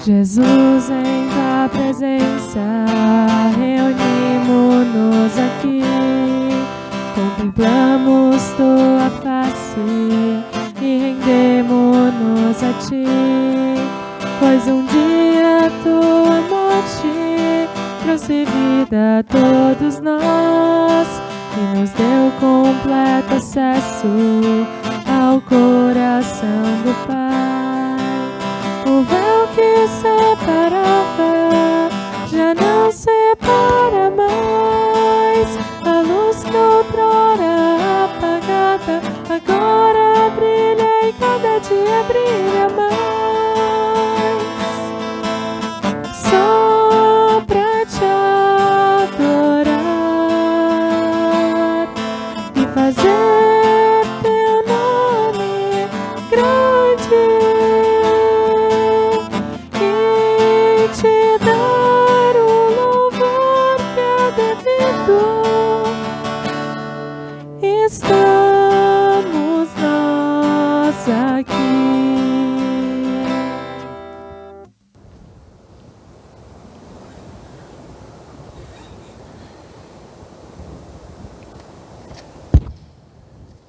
Jesus, em tua presença, reunimos-nos aqui, contemplamos tua face e rendemos-nos a ti, pois um dia tua morte trouxe vida a todos nós e nos deu completo acesso ao coração do Pai. O véu que separava já não separa mais. A luz que outrora apagada agora brilha e cada dia brilha mais. Só pra te adorar e fazer teu nome grande e te dar o louvor que é devido. Estamos nós aqui.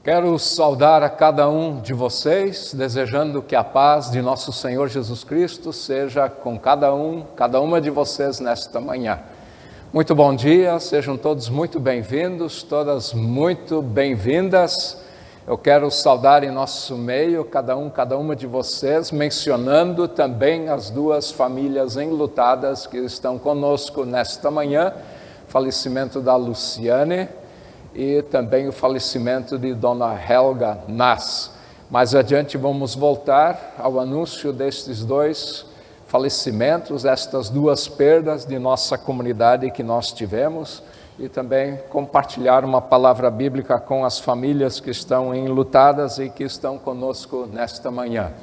Quero saudar a cada um de vocês, desejando que a paz de nosso Senhor Jesus Cristo seja com cada uma de vocês nesta manhã. Muito bom dia, sejam todos muito bem-vindos, todas muito bem-vindas. Eu quero saudar em nosso meio cada uma de vocês, mencionando também as duas famílias enlutadas que estão conosco nesta manhã, o falecimento da Luciane e também o falecimento de Dona Helga Nass. Mais adiante vamos voltar ao anúncio destes dois falecimentos, estas duas perdas de nossa comunidade que nós tivemos, e também compartilhar uma palavra bíblica com as famílias que estão enlutadas e que estão conosco nesta manhã.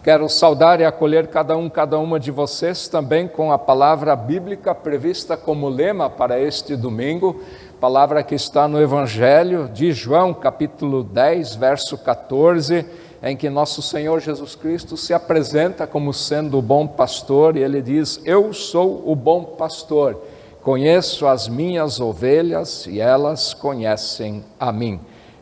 Quero saudar e acolher cada uma de vocês também com a palavra bíblica prevista como lema para este domingo, palavra que está no Evangelho de João, capítulo 10, verso 14, em que nosso Senhor Jesus Cristo se apresenta como sendo o bom pastor, e ele diz: eu sou o bom pastor, conheço as minhas ovelhas e elas conhecem a mim.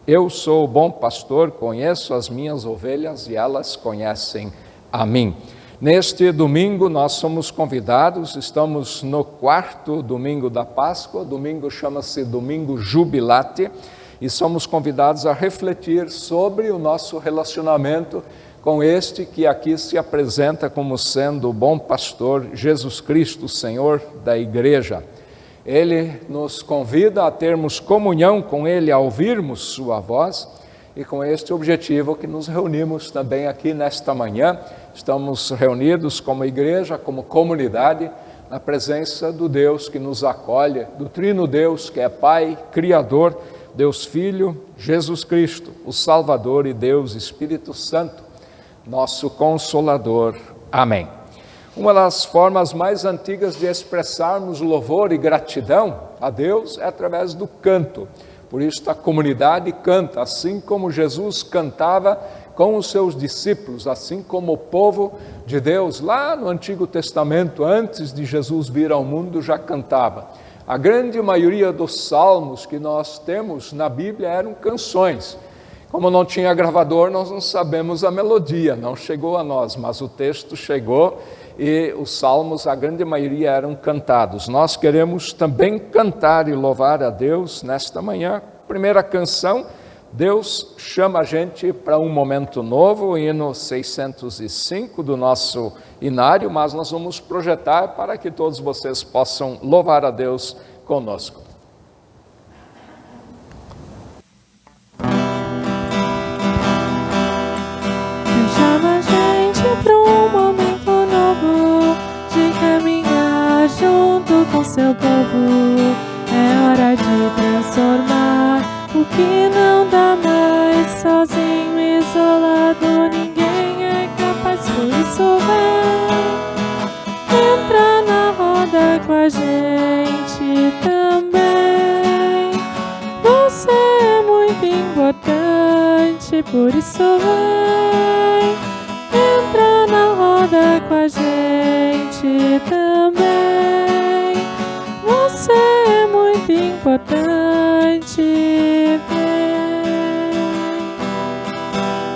Eu sou o bom pastor, conheço as minhas ovelhas e elas conhecem a mim. Neste domingo nós somos convidados, estamos no 4º domingo da Páscoa, o domingo chama-se Domingo Jubilate, e somos convidados a refletir sobre o nosso relacionamento com este que aqui se apresenta como sendo o bom pastor, Jesus Cristo, Senhor da Igreja. Ele nos convida a termos comunhão com Ele, a ouvirmos sua voz, e com este objetivo que nos reunimos também aqui nesta manhã. Estamos reunidos como igreja, como comunidade, na presença do Deus que nos acolhe, do Trino Deus que é Pai, Criador, Deus Filho, Jesus Cristo, o Salvador, e Deus Espírito Santo, nosso Consolador. Amém. Uma das formas mais antigas de expressarmos louvor e gratidão a Deus é através do canto. Por isso a comunidade canta, assim como Jesus cantava com os seus discípulos, assim como o povo de Deus lá no Antigo Testamento, antes de Jesus vir ao mundo, já cantava. A grande maioria dos salmos que nós temos na Bíblia eram canções. Como não tinha gravador, nós não sabemos a melodia, não chegou a nós, mas o texto chegou e os salmos, a grande maioria, eram cantados. Nós queremos também cantar e louvar a Deus nesta manhã. Primeira canção, Deus chama a gente para um momento novo, o hino 605 do nosso inário, mas nós vamos projetar para que todos vocês possam louvar a Deus conosco. Deus chama a gente para um momento novo, de caminhar junto com seu povo. É hora de transformar o que não dá mais, sozinho, isolado, ninguém é capaz, por isso vem, entra na roda com a gente também. Você é muito importante, por isso vem, entra na roda com a gente. também. Você é muito importante. Vem.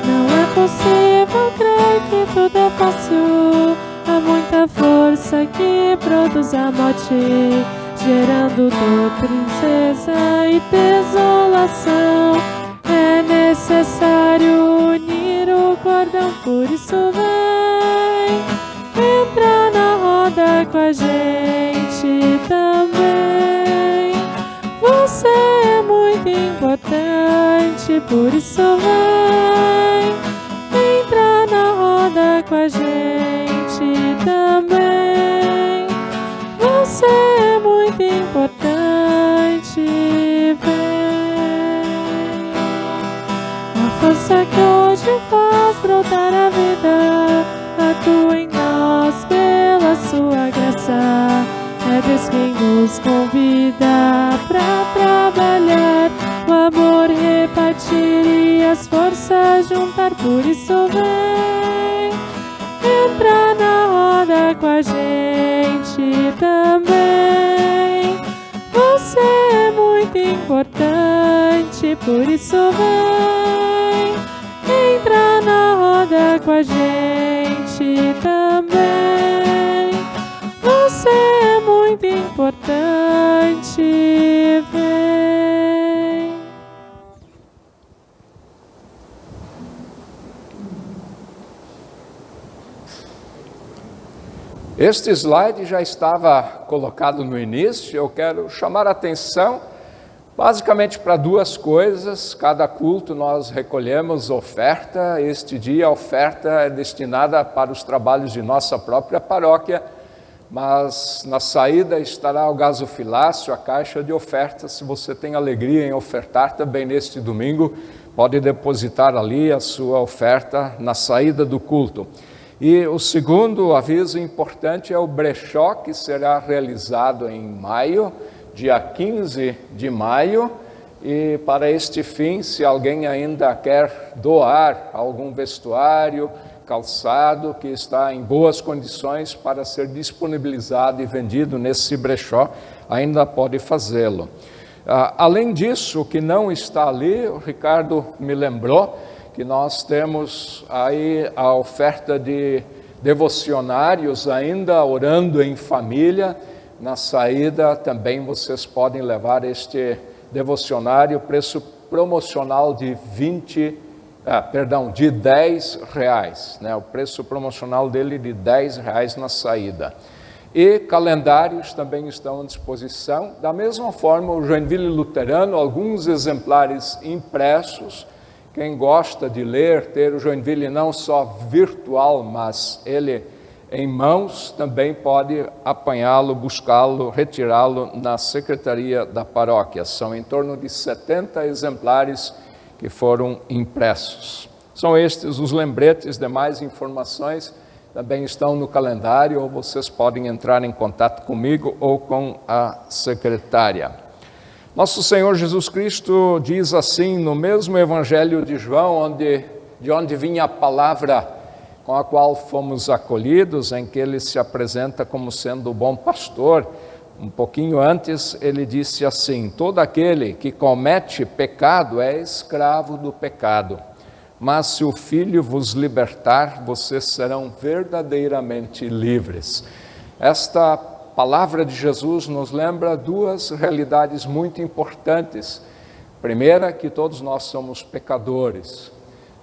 Não é possível crer que tudo é fácil. Há muita força que produz a morte, gerando dor, tristeza e desolação. É necessário unir o cordão, por isso vem. Entra na roda com a gente também. Você é muito importante, por isso vem. Entra na roda com a gente também. Você é muito importante, vem. A força que hoje faz brotar a vida atua em nós pela sua graça. É Deus quem nos convida pra trabalhar, o amor repartir e as forças juntar. Por isso vem, entra na roda com a gente também. Você é muito importante, por isso vem. Entra na roda com a gente também. Você é muito importante, vem. Este slide já estava colocado no início. Eu quero chamar a atenção basicamente para duas coisas. Cada culto nós recolhemos oferta. Este dia a oferta é destinada para os trabalhos de nossa própria paróquia, mas na saída estará o gasofilácio, a caixa de ofertas. Se você tem alegria em ofertar também neste domingo, pode depositar ali a sua oferta na saída do culto. E o segundo aviso importante é o brechó, que será realizado em maio, dia 15 de maio, e para este fim, se alguém ainda quer doar algum vestuário, calçado, que está em boas condições para ser disponibilizado e vendido nesse brechó, ainda pode fazê-lo. Além disso, o que não está ali, o Ricardo me lembrou que nós temos aí a oferta de devocionários ainda orando em família. Na saída também vocês podem levar este devocionário, preço promocional de de R$10, né? O preço promocional dele de R$10 na saída. E calendários também estão à disposição. Da mesma forma, o Joinville Luterano, alguns exemplares impressos. Quem gosta de ler, ter o Joinville não só virtual, mas ele em mãos, também pode apanhá-lo, buscá-lo, retirá-lo na secretaria da paróquia. São em torno de 70 exemplares que foram impressos. São estes os lembretes. Demais informações também estão no calendário, ou vocês podem entrar em contato comigo ou com a secretária. Nosso Senhor Jesus Cristo diz assim no mesmo Evangelho de João, de onde vinha a palavra com a qual fomos acolhidos, em que ele se apresenta como sendo o bom pastor. Um pouquinho antes ele disse assim: todo aquele que comete pecado é escravo do pecado, mas se o Filho vos libertar, vocês serão verdadeiramente livres. Esta palavra de Jesus nos lembra duas realidades muito importantes. Primeira, que todos nós somos pecadores.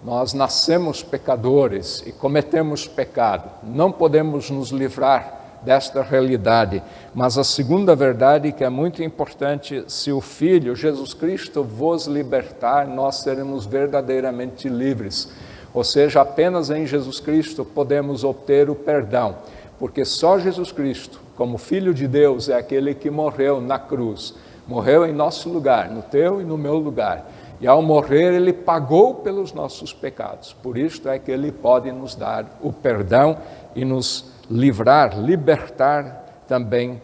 Nós nascemos pecadores e cometemos pecado. Não podemos nos livrar desta realidade. Mas a segunda verdade, que é muito importante: se o Filho, Jesus Cristo, vos libertar, nós seremos verdadeiramente livres. Ou seja, apenas em Jesus Cristo podemos obter o perdão, porque só Jesus Cristo, como Filho de Deus, é aquele que morreu na cruz. Morreu em nosso lugar, no teu e no meu lugar. E ao morrer, ele pagou pelos nossos pecados. Por isso é que ele pode nos dar o perdão e nos livrar, libertar também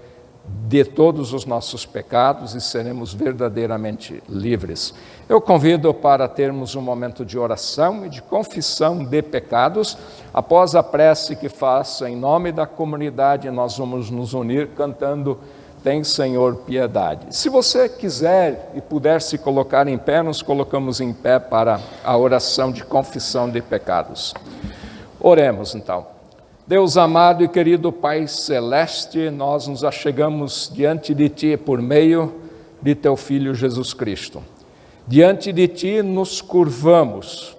de todos os nossos pecados e seremos verdadeiramente livres. Eu convido para termos um momento de oração e de confissão de pecados. Após a prece que faço em nome da comunidade, nós vamos nos unir cantando Tem, Senhor, piedade. Se você quiser e puder se colocar em pé, nos colocamos em pé para a oração de confissão de pecados. Oremos então. Deus amado e querido Pai Celeste, nós nos achegamos diante de Ti por meio de Teu Filho Jesus Cristo. Diante de Ti nos curvamos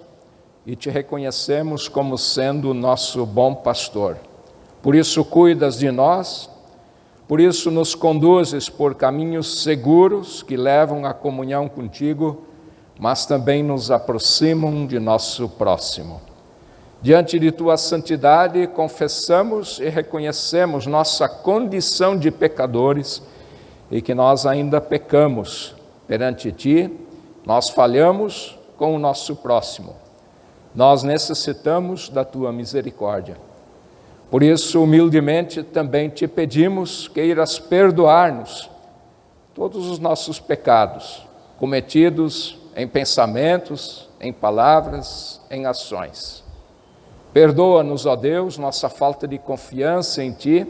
e Te reconhecemos como sendo o nosso bom pastor. Por isso cuidas de nós, por isso nos conduzes por caminhos seguros que levam à comunhão contigo, mas também nos aproximam de nosso próximo. Diante de Tua santidade, confessamos e reconhecemos nossa condição de pecadores e que nós ainda pecamos perante Ti, nós falhamos com o nosso próximo. Nós necessitamos da Tua misericórdia. Por isso, humildemente, também Te pedimos que irás perdoar-nos todos os nossos pecados, cometidos em pensamentos, em palavras, em ações. Perdoa-nos, ó Deus, nossa falta de confiança em Ti.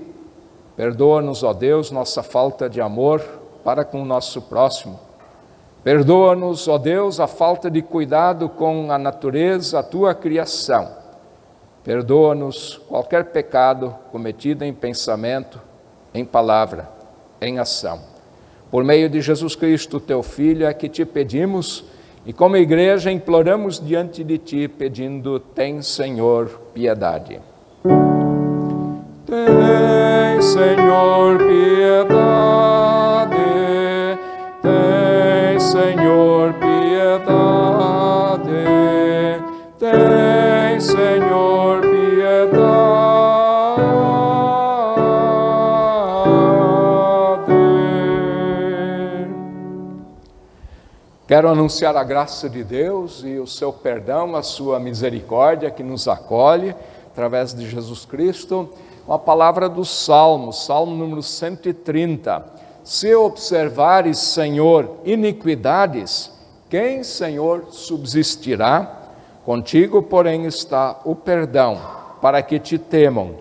Perdoa-nos, ó Deus, nossa falta de amor para com o nosso próximo. Perdoa-nos, ó Deus, a falta de cuidado com a natureza, a Tua criação. Perdoa-nos qualquer pecado cometido em pensamento, em palavra, em ação. Por meio de Jesus Cristo, Teu Filho, é que Te pedimos. E como igreja imploramos diante de Ti, pedindo, tem, Senhor, piedade. Tem, Senhor, piedade. Tem, Senhor, piedade. Tem, Senhor, piedade. Quero anunciar a graça de Deus e o seu perdão, a sua misericórdia que nos acolhe através de Jesus Cristo. Uma palavra do Salmo, Salmo número 130. Se observares, Senhor, iniquidades, quem, Senhor, subsistirá? Contigo, porém, está o perdão, para que te temam.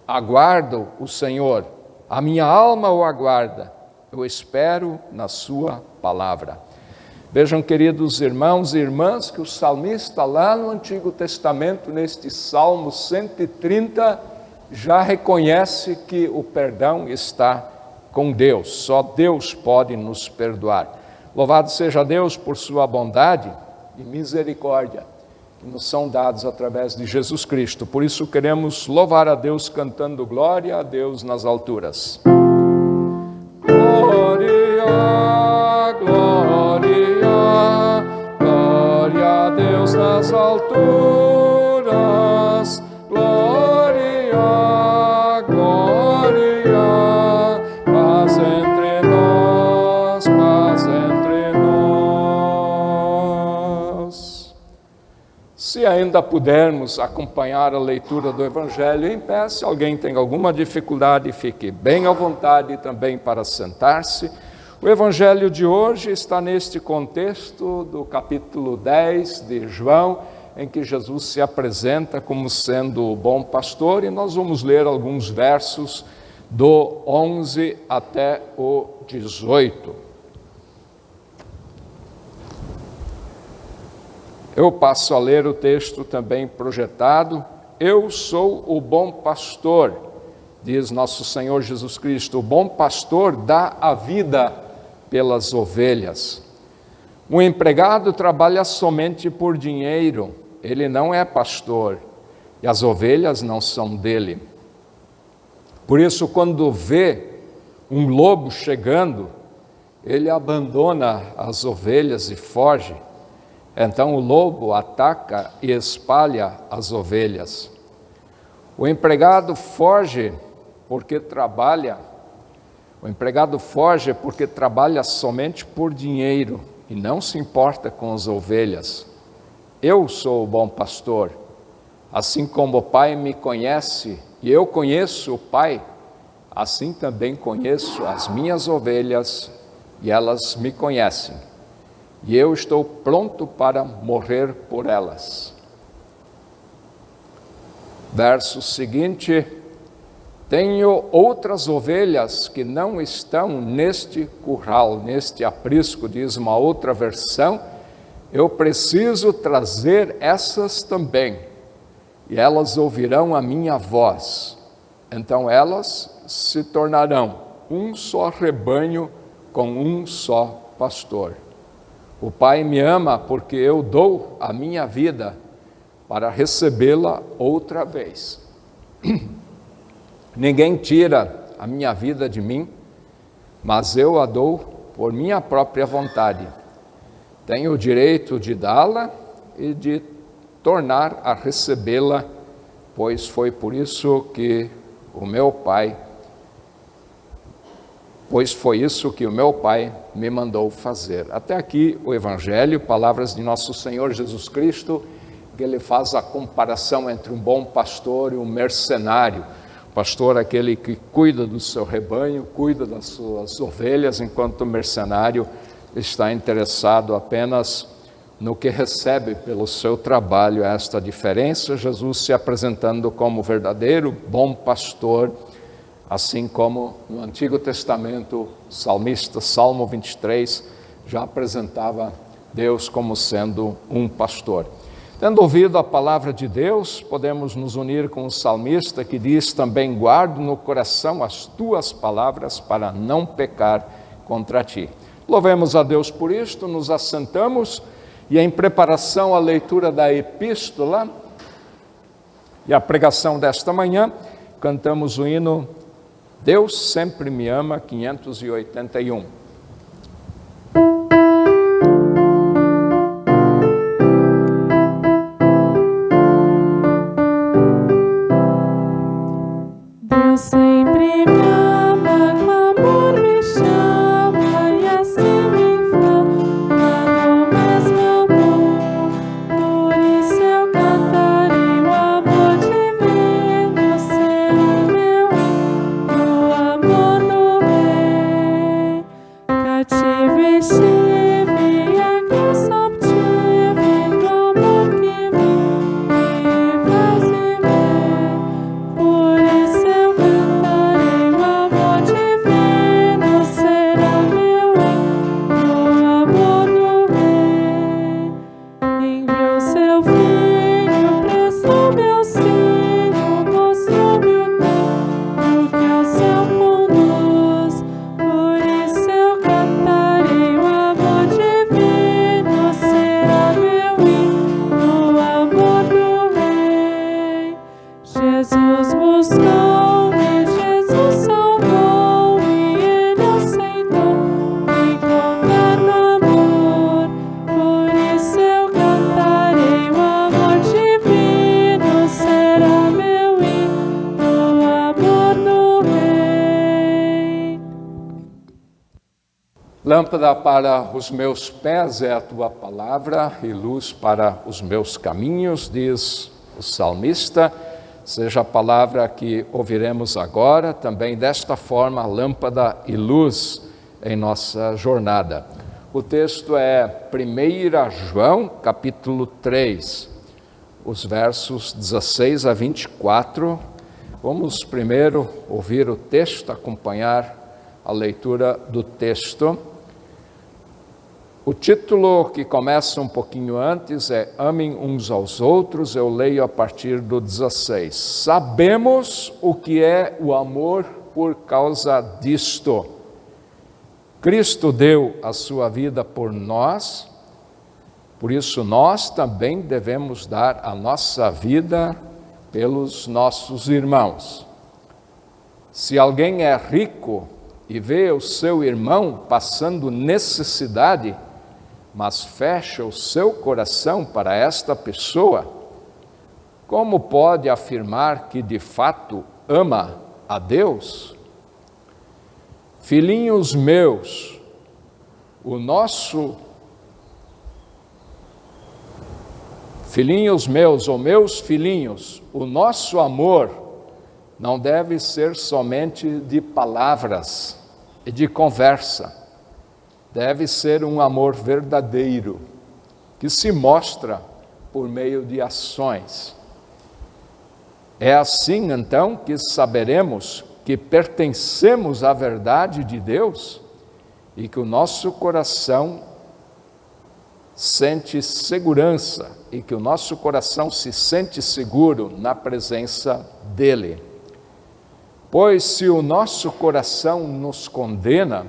Aguardo o Senhor, a minha alma o aguarda, eu espero na sua palavra. Vejam, queridos irmãos e irmãs, que o salmista lá no Antigo Testamento, neste Salmo 130, já reconhece que o perdão está com Deus, só Deus pode nos perdoar. Louvado seja Deus por sua bondade e misericórdia, que nos são dados através de Jesus Cristo. Por isso queremos louvar a Deus cantando glória a Deus nas alturas. Glória, glória, glória a Deus nas alturas, glória, glória, paz entre nós, paz entre nós. Se ainda pudermos acompanhar a leitura do Evangelho em pé, se alguém tem alguma dificuldade, fique bem à vontade também para sentar-se. O Evangelho de hoje está neste contexto do capítulo 10 de João, em que Jesus se apresenta como sendo o bom pastor, e nós vamos ler alguns versos do 11 até o 18. Eu passo a ler o texto também projetado. Eu sou o bom pastor, diz nosso Senhor Jesus Cristo. O bom pastor dá a vida pelas ovelhas. Um empregado trabalha somente por dinheiro, ele não é pastor, e as ovelhas não são dele. Por isso, quando vê um lobo chegando, ele abandona as ovelhas e foge. Então o lobo ataca e espalha as ovelhas. O empregado foge porque trabalha. O empregado foge porque trabalha somente por dinheiro e não se importa com as ovelhas. Eu sou o bom pastor. Assim como o Pai me conhece e eu conheço o Pai, assim também conheço as minhas ovelhas e elas me conhecem. E eu estou pronto para morrer por elas. Verso seguinte: tenho outras ovelhas que não estão neste curral, neste aprisco, diz uma outra versão. Eu preciso trazer essas também, e elas ouvirão a minha voz. Então elas se tornarão um só rebanho com um só pastor. O Pai me ama porque eu dou a minha vida para recebê-la outra vez. Ninguém tira a minha vida de mim, mas eu a dou por minha própria vontade. Tenho o direito de dá-la e de tornar a recebê-la, pois foi por isso que o meu Pai me mandou fazer. Até aqui o Evangelho, palavras de nosso Senhor Jesus Cristo, que ele faz a comparação entre um bom pastor e um mercenário. O pastor é aquele que cuida do seu rebanho, cuida das suas ovelhas, enquanto o mercenário está interessado apenas no que recebe pelo seu trabalho. Esta diferença, Jesus se apresentando como verdadeiro bom pastor, assim como no Antigo Testamento, o salmista, Salmo 23, já apresentava Deus como sendo um pastor. Tendo ouvido a palavra de Deus, podemos nos unir com o salmista que diz também: guardo no coração as tuas palavras para não pecar contra ti. Louvemos a Deus por isto, nos assentamos e em preparação à leitura da epístola e a pregação desta manhã, cantamos o hino Deus Sempre Me Ama, 581. Deus sempre me ama, com amor me chama e assim me inflama no mesmo amor. Por isso eu cantarei o amor divino, será meu hino, o amor do Rei. Cativo estive e aqui só obtive do amor que me faz viver. Por isso eu cantarei o amor divino, será meu hino, o amor do Rei. Enviou seu Filho, prestou meu auxílio, mostrou-me o tempo que ao céu conduz. Por isso eu cantarei o amor divino, será meu hino, o amor do Rei. Jesus buscou-me, Jesus salvou e Ele aceitou me encontrar no amor. Por isso eu cantarei o amor divino, será meu hino, o amor do Rei. Lâmpada para os meus pés é a tua palavra e luz para os meus caminhos, diz o salmista. Seja a palavra que ouviremos agora também desta forma, lâmpada e luz em nossa jornada. O texto é 1 João, capítulo 3, os versos 16 a 24. Vamos primeiro ouvir o texto, acompanhar a leitura do texto. O título, que começa um pouquinho antes, é Amem uns aos outros. Eu leio a partir do 16. Sabemos o que é o amor por causa disto. Cristo deu a sua vida por nós, por isso nós também devemos dar a nossa vida pelos nossos irmãos. Se alguém é rico e vê o seu irmão passando necessidade, mas fecha o seu coração para esta pessoa, como pode afirmar que de fato ama a Deus? Filhinhos meus, ou meus filhinhos, o nosso amor não deve ser somente de palavras e de conversa. Deve ser um amor verdadeiro, que se mostra por meio de ações. É assim, então, que saberemos que pertencemos à verdade de Deus e que o nosso coração sente segurança e que o nosso coração se sente seguro na presença dEle. Pois se o nosso coração nos condena,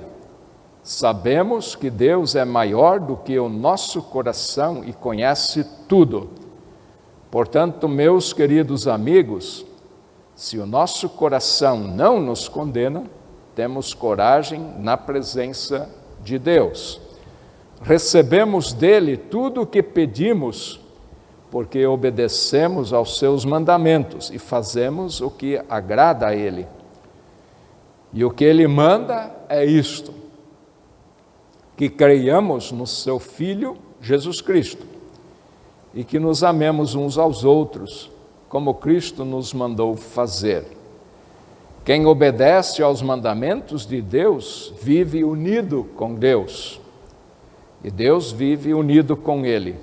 sabemos que Deus é maior do que o nosso coração e conhece tudo. Portanto, meus queridos amigos, se o nosso coração não nos condena, temos coragem na presença de Deus. Recebemos dele tudo o que pedimos, porque obedecemos aos seus mandamentos e fazemos o que agrada a ele. E o que ele manda é isto: que creiamos no seu Filho Jesus Cristo e que nos amemos uns aos outros, como Cristo nos mandou fazer. Quem obedece aos mandamentos de Deus vive unido com Deus, e Deus vive unido com ele.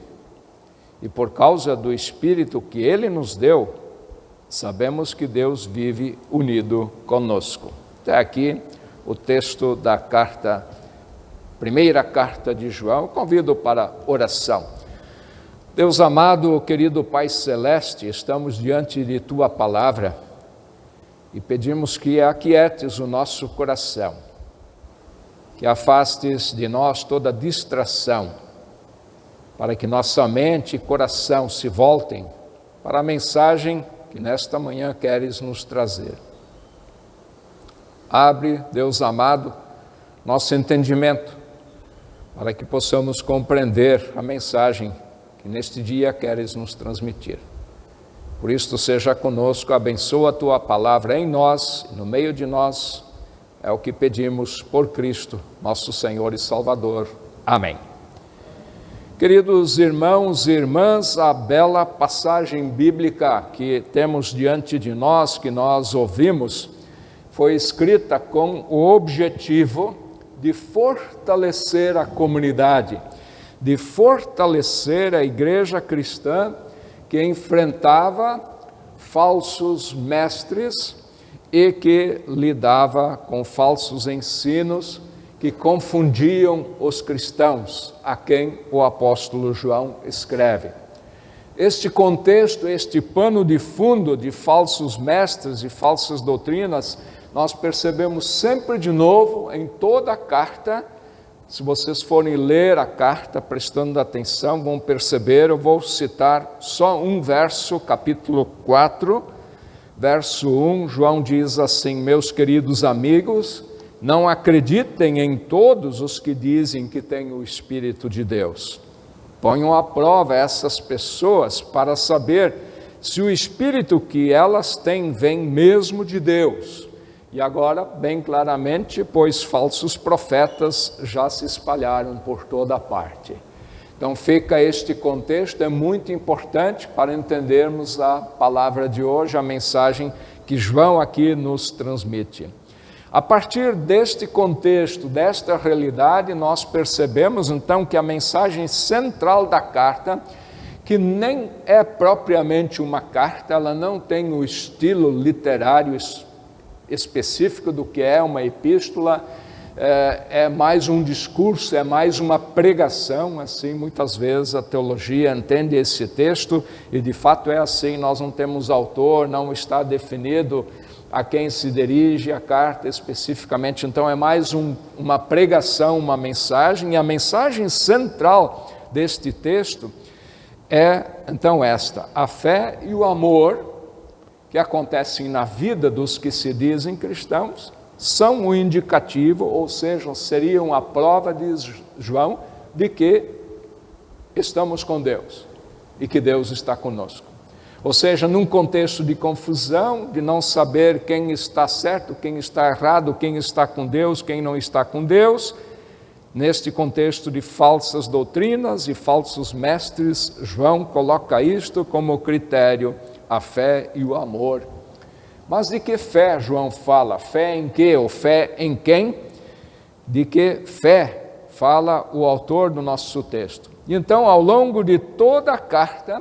E por causa do Espírito que ele nos deu, sabemos que Deus vive unido conosco. Até aqui o texto da primeira carta de João. Eu convido para oração. Deus amado, querido Pai Celeste, estamos diante de Tua Palavra e pedimos que aquietes o nosso coração, que afastes de nós toda distração, para que nossa mente e coração se voltem para a mensagem que nesta manhã queres nos trazer. Abre, Deus amado, nosso entendimento, para que possamos compreender a mensagem que neste dia queres nos transmitir. Por isto, seja conosco, abençoa a Tua palavra em nós, no meio de nós, é o que pedimos por Cristo, nosso Senhor e Salvador. Amém. Queridos irmãos e irmãs, a bela passagem bíblica que temos diante de nós, que nós ouvimos, foi escrita com o objetivo de fortalecer a comunidade, de fortalecer a igreja cristã que enfrentava falsos mestres e que lidava com falsos ensinos que confundiam os cristãos, a quem o apóstolo João escreve. Este contexto, este pano de fundo de falsos mestres e falsas doutrinas, nós percebemos sempre de novo em toda a carta. Se vocês forem ler a carta prestando atenção, vão perceber, eu vou citar só um verso, capítulo 4, verso 1, João diz assim: meus queridos amigos, não acreditem em todos os que dizem que têm o Espírito de Deus. Ponham à prova essas pessoas para saber se o Espírito que elas têm vem mesmo de Deus. E agora, bem claramente, pois falsos profetas já se espalharam por toda parte. Então fica este contexto, é muito importante para entendermos a palavra de hoje, a mensagem que João aqui nos transmite. A partir deste contexto, desta realidade, nós percebemos então que a mensagem central da carta, que nem é propriamente uma carta, ela não tem o estilo literário específico do que é uma epístola, é mais um discurso, é mais uma pregação. Assim, muitas vezes a teologia entende esse texto, e de fato é assim, nós não temos autor, não está definido a quem se dirige a carta especificamente, então é mais uma pregação, uma mensagem, e a mensagem central deste texto é então esta: a fé e o amor que acontecem na vida dos que se dizem cristãos são o indicativo, ou seja, seriam a prova, diz João, de que estamos com Deus e que Deus está conosco. Ou seja, num contexto de confusão, de não saber quem está certo, quem está errado, quem está com Deus, quem não está com Deus, neste contexto de falsas doutrinas e falsos mestres, João coloca isto como critério: a fé e o amor. Mas de que fé João fala? Fé em quê? Ou fé em quem? De que fé fala o autor do nosso texto? Então, ao longo de toda a carta,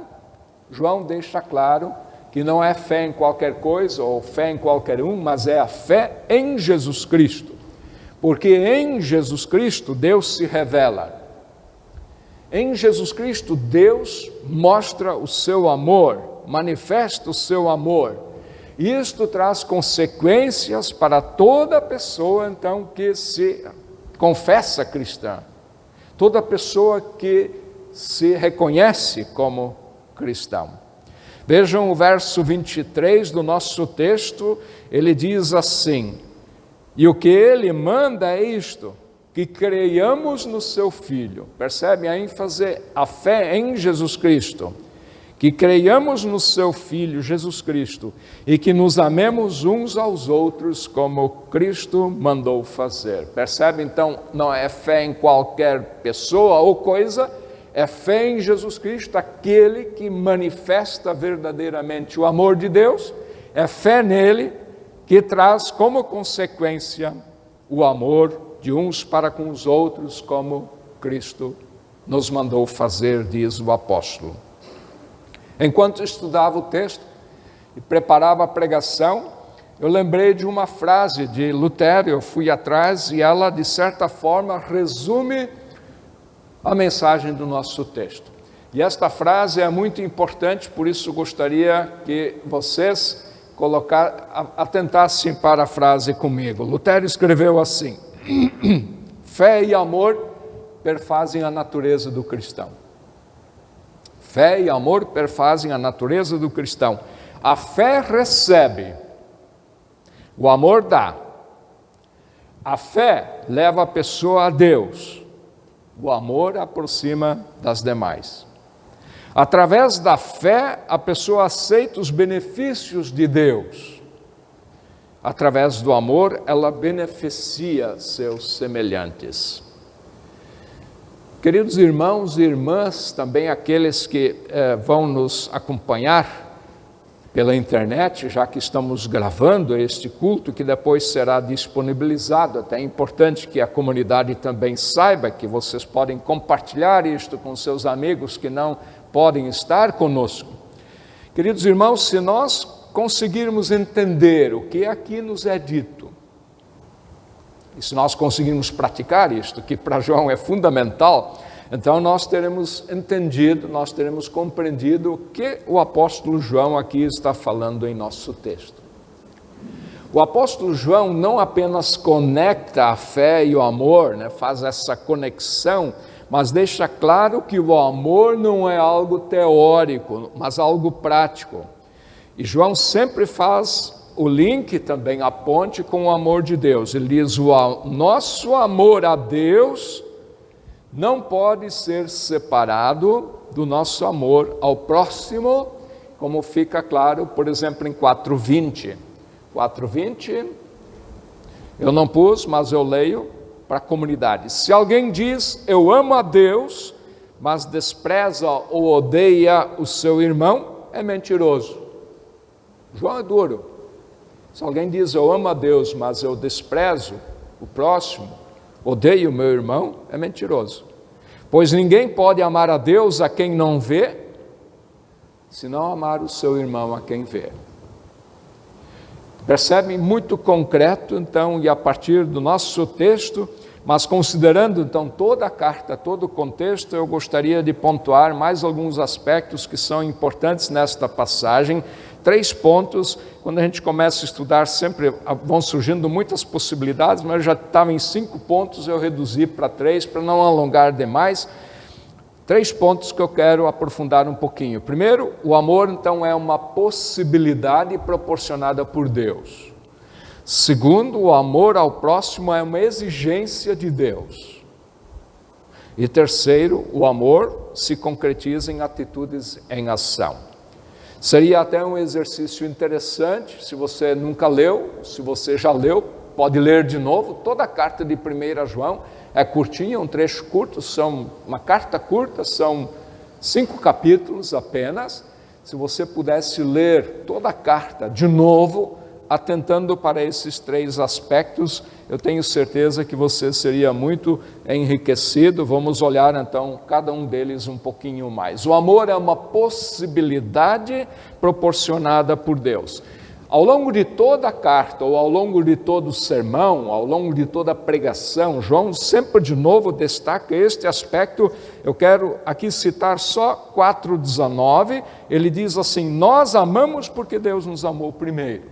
João deixa claro que não é fé em qualquer coisa ou fé em qualquer um, mas é a fé em Jesus Cristo. Porque em Jesus Cristo Deus se revela. Em Jesus Cristo Deus mostra o seu amor, manifesta o seu amor. Isto traz consequências para toda pessoa, então, que se confessa cristã. Toda pessoa que se reconhece como cristão. Vejam o verso 23 do nosso texto, ele diz assim: e o que ele manda é isto, que creiamos no seu Filho. Percebe a ênfase, a fé em Jesus Cristo. Que creiamos no seu Filho, Jesus Cristo, e que nos amemos uns aos outros como Cristo mandou fazer. Percebe? Então, não é fé em qualquer pessoa ou coisa, é fé em Jesus Cristo, aquele que manifesta verdadeiramente o amor de Deus, é fé nele que traz como consequência o amor de uns para com os outros, como Cristo nos mandou fazer, diz o apóstolo. Enquanto estudava o texto e preparava a pregação, eu lembrei de uma frase de Lutero, eu fui atrás e ela, de certa forma, resume a mensagem do nosso texto. E esta frase é muito importante, por isso gostaria que vocês atentassem para a frase comigo. Lutero escreveu assim: fé e amor perfazem a natureza do cristão. Fé e amor perfazem a natureza do cristão. A fé recebe, o amor dá. A fé leva a pessoa a Deus, o amor aproxima das demais. Através da fé, a pessoa aceita os benefícios de Deus. Através do amor, ela beneficia seus semelhantes. Queridos irmãos e irmãs, também aqueles que vão nos acompanhar pela internet, já que estamos gravando este culto, que depois será disponibilizado, até é importante que a comunidade também saiba que vocês podem compartilhar isto com seus amigos que não podem estar conosco. Queridos irmãos, se nós conseguirmos entender o que aqui nos é dito, e se nós conseguirmos praticar isto, que para João é fundamental, então nós teremos entendido, nós teremos compreendido o que o apóstolo João aqui está falando em nosso texto. O apóstolo João não apenas conecta a fé e o amor, faz essa conexão, mas deixa claro que o amor não é algo teórico, mas algo prático. E João sempre faz o link também, a ponte com o amor de Deus. Ele diz: o nosso amor a Deus não pode ser separado do nosso amor ao próximo, como fica claro, por exemplo, em 4:20. 4:20, eu não pus, mas eu leio para a comunidade. Se alguém diz, eu amo a Deus, mas despreza ou odeia o seu irmão, é mentiroso. João é duro. Se alguém diz, eu amo a Deus, mas eu desprezo o próximo, odeio o meu irmão, é mentiroso. Pois ninguém pode amar a Deus a quem não vê, se não amar o seu irmão a quem vê. Percebe? Muito concreto, então, e a partir do nosso texto, mas considerando, então, toda a carta, todo o contexto, eu gostaria de pontuar mais alguns aspectos que são importantes nesta passagem. 3 pontos, quando a gente começa a estudar, sempre vão surgindo muitas possibilidades, mas eu já estava em 5 pontos, eu reduzi para 3, para não alongar demais. 3 pontos que eu quero aprofundar um pouquinho. Primeiro, o amor, então, é uma possibilidade proporcionada por Deus. Segundo, o amor ao próximo é uma exigência de Deus. E terceiro, o amor se concretiza em atitudes em ação. Seria até um exercício interessante, se você nunca leu, se você já leu, pode ler de novo. Toda a carta de 1 João é curtinha, um trecho curto, uma carta curta, são 5 capítulos apenas. Se você pudesse ler toda a carta de novo, atentando para esses 3 aspectos, eu tenho certeza que você seria muito enriquecido. Vamos olhar então cada um deles um pouquinho mais. O amor é uma possibilidade proporcionada por Deus. Ao longo de toda a carta, ou ao longo de todo o sermão, ao longo de toda a pregação, João sempre de novo destaca este aspecto. Eu quero aqui citar só 4,19, ele diz assim: nós amamos porque Deus nos amou primeiro.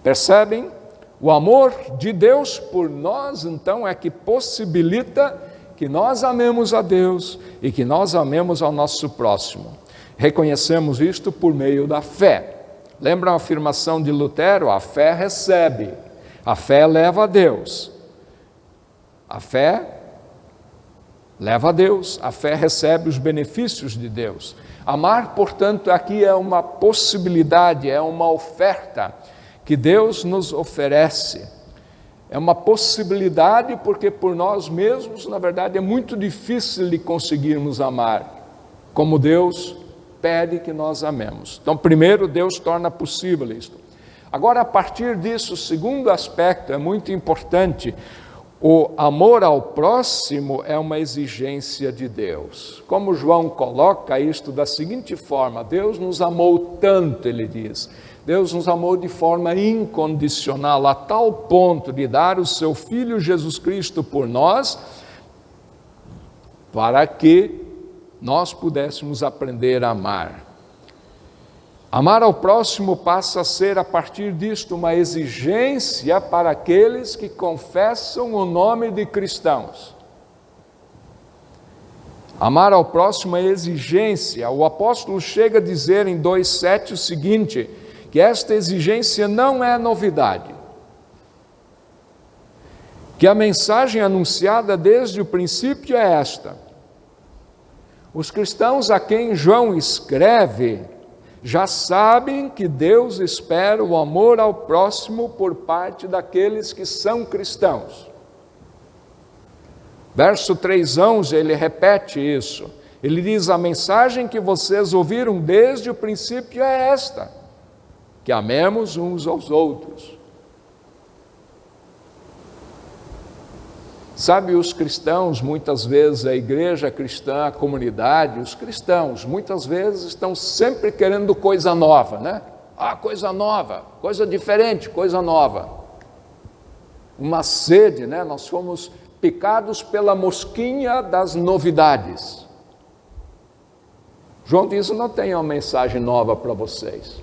Percebem? O amor de Deus por nós, então, é que possibilita que nós amemos a Deus e que nós amemos ao nosso próximo. Reconhecemos isto por meio da fé. Lembra a afirmação de Lutero? A fé recebe, a fé leva a Deus. A fé leva a Deus, a fé recebe os benefícios de Deus. Amar, portanto, aqui é uma possibilidade, é uma oferta que Deus nos oferece. É uma possibilidade porque por nós mesmos, na verdade, é muito difícil de conseguirmos amar como Deus pede que nós amemos. Então, primeiro, Deus torna possível isto. Agora, a partir disso, o segundo aspecto é muito importante. O amor ao próximo é uma exigência de Deus. Como João coloca isto da seguinte forma: Deus nos amou tanto, ele diz. Deus nos amou de forma incondicional, a tal ponto de dar o seu Filho Jesus Cristo por nós, para que nós pudéssemos aprender a amar. Amar ao próximo passa a ser, a partir disto, uma exigência para aqueles que confessam o nome de cristãos. Amar ao próximo é exigência. O apóstolo chega a dizer em 2,7 o seguinte, que esta exigência não é novidade, que a mensagem anunciada desde o princípio é esta: os cristãos a quem João escreve já sabem que Deus espera o amor ao próximo por parte daqueles que são cristãos. Verso 3:11, ele repete isso. Ele diz: a mensagem que vocês ouviram desde o princípio é esta, que amemos uns aos outros. Sabe, os cristãos, muitas vezes, a igreja cristã, a comunidade, os cristãos, muitas vezes estão sempre querendo coisa nova, né? Coisa nova, coisa diferente, coisa nova. Uma sede, né? Nós fomos picados pela mosquinha das novidades. João diz: não tenho uma mensagem nova para vocês.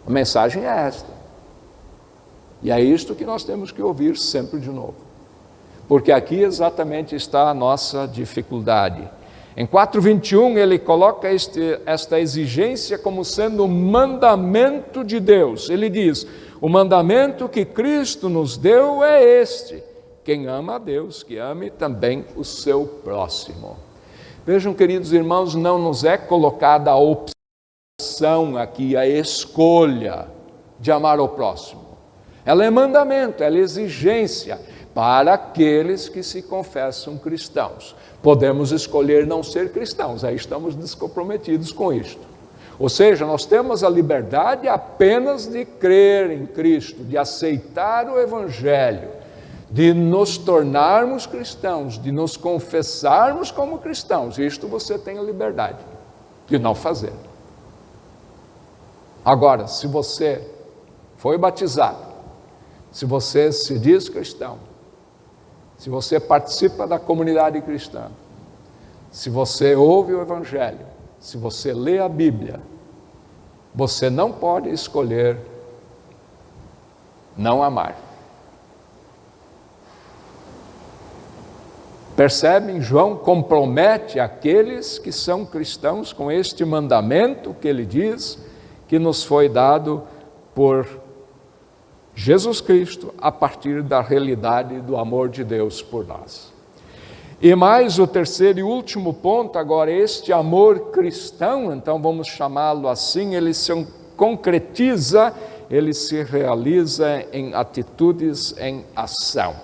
A mensagem é esta. E é isto que nós temos que ouvir sempre de novo. Porque aqui exatamente está a nossa dificuldade. Em 4:21 ele coloca esta exigência como sendo um mandamento de Deus. Ele diz: o mandamento que Cristo nos deu é este: quem ama a Deus, que ame também o seu próximo. Vejam, queridos irmãos, não nos é colocada a opção aqui, a escolha de amar o próximo. Ela é mandamento, ela é exigência para aqueles que se confessam cristãos. Podemos escolher não ser cristãos, aí estamos descomprometidos com isto. Ou seja, nós temos a liberdade apenas de crer em Cristo, de aceitar o Evangelho, de nos tornarmos cristãos, de nos confessarmos como cristãos. Isto você tem a liberdade de não fazer. Agora, se você foi batizado, se você se diz cristão, se você participa da comunidade cristã, se você ouve o Evangelho, se você lê a Bíblia, você não pode escolher não amar. Percebem? João compromete aqueles que são cristãos com este mandamento que ele diz que nos foi dado por Jesus Cristo a partir da realidade do amor de Deus por nós. E mais, o terceiro e último ponto, agora, este amor cristão, então vamos chamá-lo assim, ele se concretiza, ele se realiza em atitudes, em ação.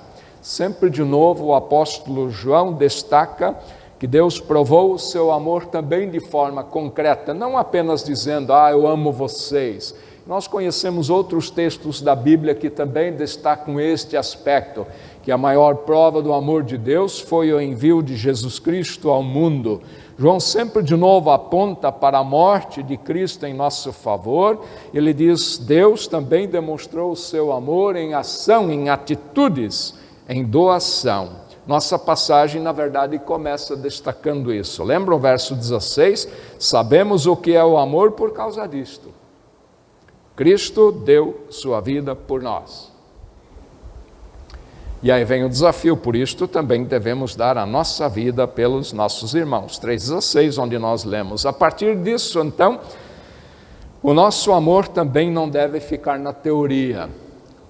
Sempre de novo o apóstolo João destaca que Deus provou o seu amor também de forma concreta, não apenas dizendo: eu amo vocês, Nós conhecemos outros textos da Bíblia que também destacam este aspecto, que a maior prova do amor de Deus foi o envio de Jesus Cristo ao mundo. João sempre de novo aponta para a morte de Cristo em nosso favor. Ele diz: Deus também demonstrou o seu amor em ação, em atitudes, em doação. Nossa passagem, na verdade, começa destacando isso. Lembra o verso 16? Sabemos o que é o amor por causa disto. Cristo deu sua vida por nós. E aí vem o desafio, por isto também devemos dar a nossa vida pelos nossos irmãos. 3:16, onde nós lemos. A partir disso, então, o nosso amor também não deve ficar na teoria,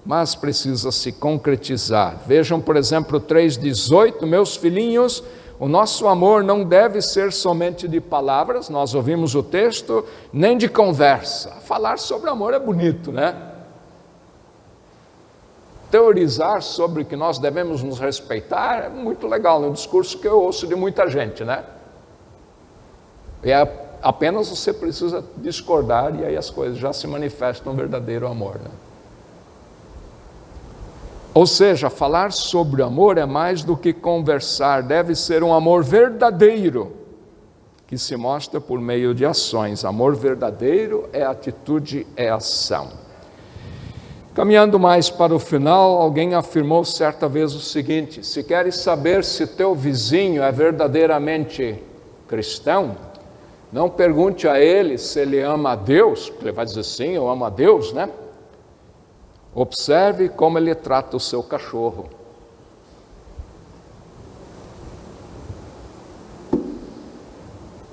mas precisa se concretizar. Vejam, por exemplo, 3:18, meus filhinhos, o nosso amor não deve ser somente de palavras, nós ouvimos o texto, nem de conversa. Falar sobre amor é bonito, né? Teorizar sobre que nós devemos nos respeitar é muito legal, no discurso que eu ouço de muita gente, né? E apenas você precisa discordar e aí as coisas já se manifestam um verdadeiro amor, né? Ou seja, falar sobre amor é mais do que conversar, deve ser um amor verdadeiro, que se mostra por meio de ações. Amor verdadeiro é atitude, é ação. Caminhando mais para o final, alguém afirmou certa vez o seguinte: se queres saber se teu vizinho é verdadeiramente cristão, não pergunte a ele se ele ama a Deus, porque ele vai dizer sim, eu amo a Deus, né? Observe como ele trata o seu cachorro.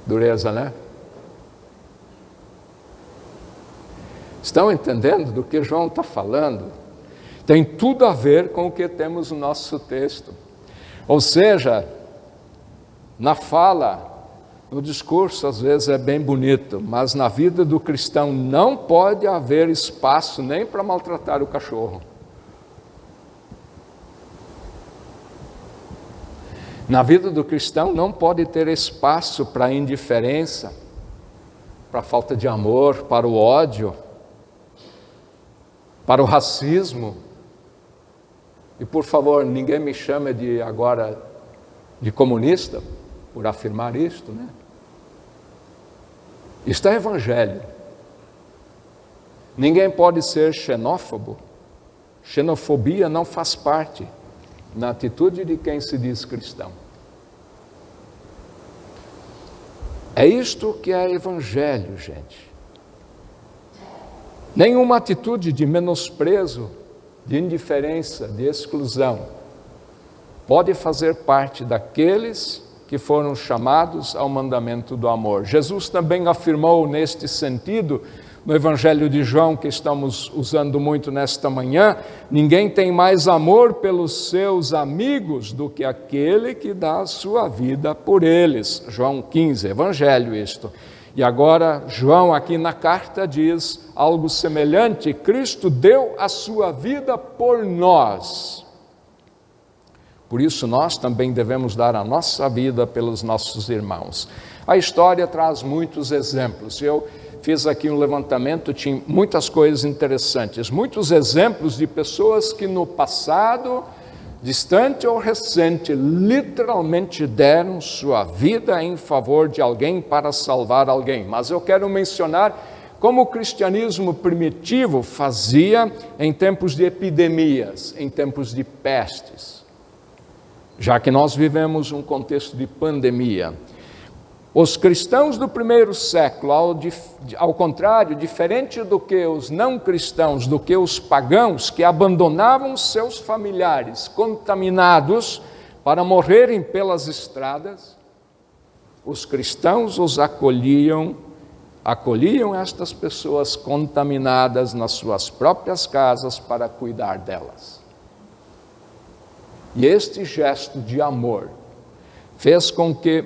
Dureza, né? Estão entendendo do que João está falando? Tem tudo a ver com o que temos no nosso texto. Ou seja, na fala, no discurso às vezes é bem bonito, mas na vida do cristão não pode haver espaço nem para maltratar o cachorro. Na vida do cristão não pode ter espaço para a indiferença, para a falta de amor, para o ódio, para o racismo. E por favor, ninguém me chame agora de comunista por afirmar isto, né? Isto é evangelho. Ninguém pode ser xenófobo. Xenofobia não faz parte na atitude de quem se diz cristão. É isto que é evangelho, gente. Nenhuma atitude de menosprezo, de indiferença, de exclusão pode fazer parte daqueles que foram chamados ao mandamento do amor. Jesus também afirmou neste sentido, no Evangelho de João, que estamos usando muito nesta manhã: ninguém tem mais amor pelos seus amigos do que aquele que dá a sua vida por eles. João 15, Evangelho isto. E agora João aqui na carta diz algo semelhante: Cristo deu a sua vida por nós. Por isso nós também devemos dar a nossa vida pelos nossos irmãos. A história traz muitos exemplos. Eu fiz aqui um levantamento, tinha muitas coisas interessantes, muitos exemplos de pessoas que no passado, distante ou recente, literalmente deram sua vida em favor de alguém para salvar alguém. Mas eu quero mencionar como o cristianismo primitivo fazia em tempos de epidemias, em tempos de pestes. Já que nós vivemos um contexto de pandemia. Os cristãos do primeiro século, ao contrário, diferente do que os não cristãos, do que os pagãos, que abandonavam seus familiares contaminados para morrerem pelas estradas, os cristãos os acolhiam estas pessoas contaminadas nas suas próprias casas para cuidar delas. E este gesto de amor fez com que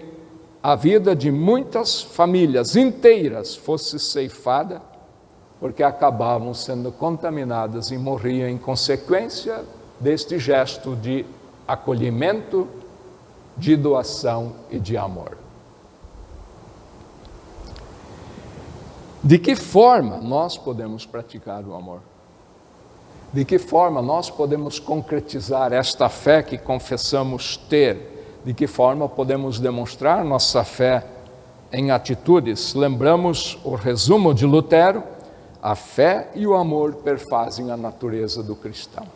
a vida de muitas famílias inteiras fosse ceifada, porque acabavam sendo contaminadas e morriam em consequência deste gesto de acolhimento, de doação e de amor. De que forma nós podemos praticar o amor? De que forma nós podemos concretizar esta fé que confessamos ter? De que forma podemos demonstrar nossa fé em atitudes? Lembramos o resumo de Lutero: a fé e o amor perfazem a natureza do cristão.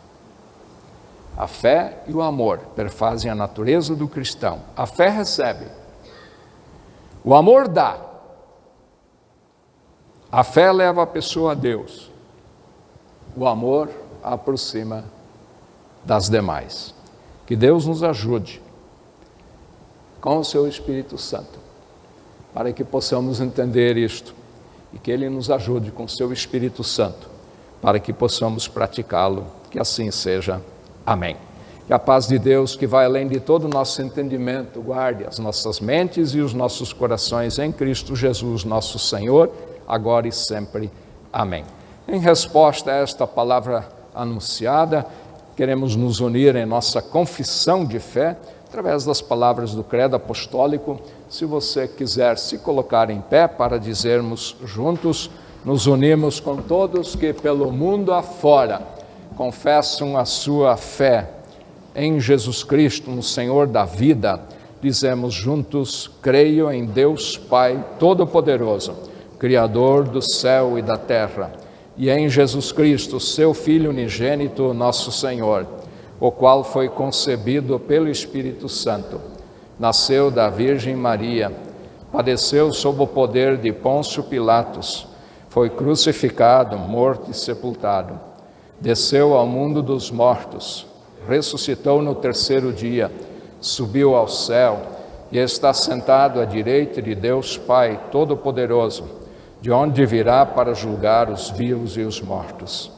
A fé e o amor perfazem a natureza do cristão. A fé recebe, o amor dá, a fé leva a pessoa a Deus, o amor a aproxima das demais. Que Deus nos ajude com o seu Espírito Santo, para que possamos entender isto, e que Ele nos ajude com o seu Espírito Santo, para que possamos praticá-lo. Que assim seja. Amém. Que a paz de Deus, que vai além de todo o nosso entendimento, guarde as nossas mentes e os nossos corações em Cristo Jesus, nosso Senhor, agora e sempre. Amém. Em resposta a esta palavra anunciada, queremos nos unir em nossa confissão de fé, através das palavras do Credo Apostólico. Se você quiser se colocar em pé para dizermos juntos, nos unimos com todos que pelo mundo afora confessam a sua fé em Jesus Cristo, no Senhor da vida. Dizemos juntos: creio em Deus Pai Todo-Poderoso, Criador do céu e da terra, e em Jesus Cristo, seu Filho unigênito, nosso Senhor, o qual foi concebido pelo Espírito Santo, nasceu da Virgem Maria, padeceu sob o poder de Pôncio Pilatos, foi crucificado, morto e sepultado, desceu ao mundo dos mortos, ressuscitou no terceiro dia, subiu ao céu e está sentado à direita de Deus Pai Todo-Poderoso, de onde virá para julgar os vivos e os mortos.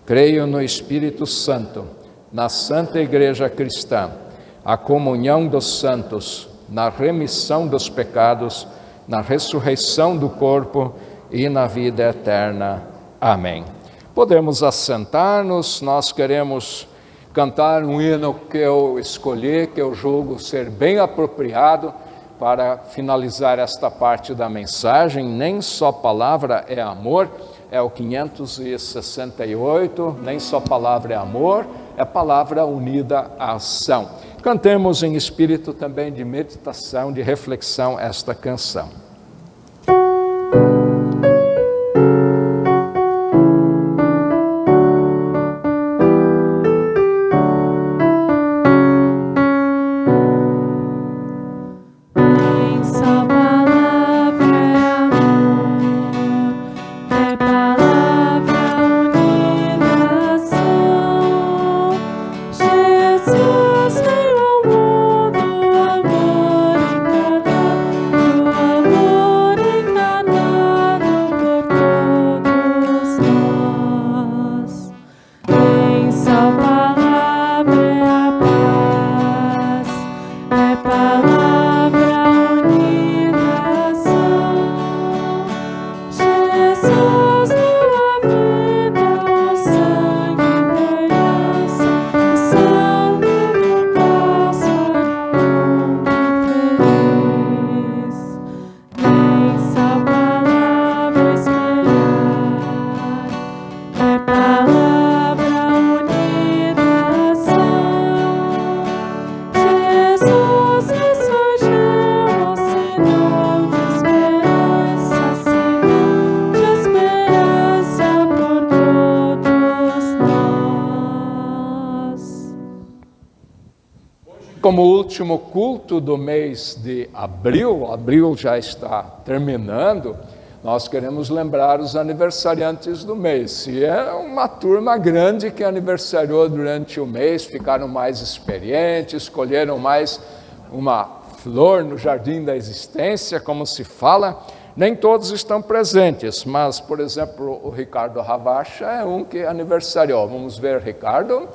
Creio no Espírito Santo, na Santa Igreja Cristã, a comunhão dos santos, na remissão dos pecados, na ressurreição do corpo e na vida eterna. Amém. Podemos assentar-nos. Nós queremos cantar um hino que eu escolhi, que eu julgo ser bem apropriado para finalizar esta parte da mensagem. Nem só palavra é amor, é o 568, nem só palavra é amor, é palavra unida à ação. Cantemos em espírito também de meditação, de reflexão, esta canção. Como último culto do mês de abril já está terminando, nós queremos lembrar os aniversariantes do mês. Se é uma turma grande que aniversariou durante o mês, ficaram mais experientes, escolheram mais uma flor no jardim da existência, como se fala, nem todos estão presentes, mas, por exemplo, o Ricardo Ravacha é um que aniversariou. Vamos ver, Ricardo.